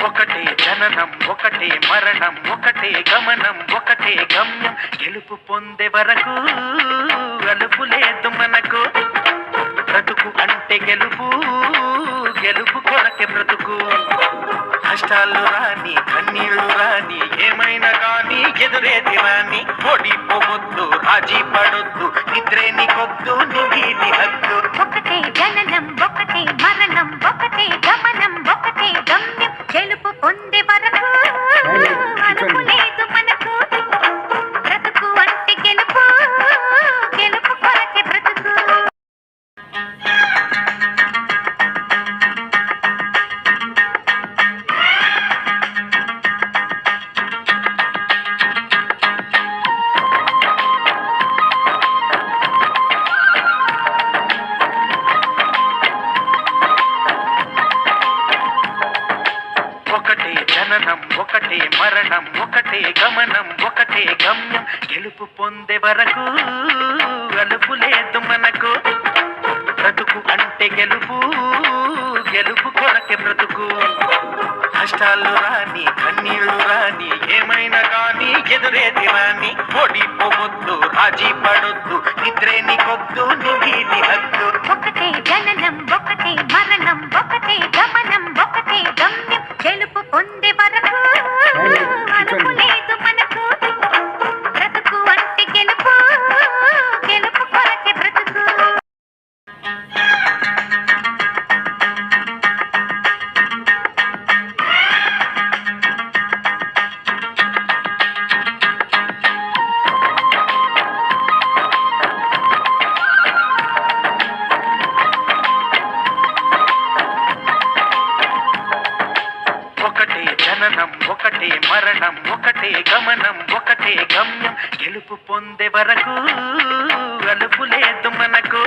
ఒకటే జననం ఒకటే మరణం ఒకటే గమనం ఒకటే గమ్యం గెలుపు పొందే వరకు అలుపు లేదు మనకు బ్రతుకు అంటే గెలుపు గెలుపు కొరకే బ్రతుకు కష్టాలు రాని కన్నీళ్లు రాని ఏమైనా కానీ ఎదురేది రాని ఓడిపోవద్దు రాజీ పడొద్దు నిద్రే నీకొద్దు నీది హద్దు ఒకటే జననం ఒకటే మరణం ఒకటే గమనం ఒకటే గమ్యం గెలుపు పొందే వరకు అలుపు లేదు మనకు బ్రతుకు అంటే గెలుపు గెలుపు కొరకే బ్రతుకు. ఒకటే జననం ఒకటే మరణం ఒకటే గమనం ఒకటే గమ్యం గెలుపు పొందే వరకు అలుపు లేదు మనకు బ్రతుకు అంటే గెలుపు గెలుపు కొరకే బ్రతుకు కష్టాలు రాని కన్నీళ్లు రాని ఏమైనా కానీ ఎదురేది రాని ఓడిపోవద్దు రాజీ పడొద్దు నిద్రే నీకొద్దు నీది హద్దు ఒకటే జననం ఒకటే మరణం ఒకటే గమనం ఒకటే గమ్యం గెలుపు పొందే వరకు అలుపు లేదు మనకు బ్రతుకు అంటే గెలుపు గెలుపు కొరకే బ్రతుకు. ఒకటే జననం ఒకటే మరణం ఒకటే గమనం ఒకటే గమ్యం గెలుపు పొందే వరకు అలుపు లేదు మనకు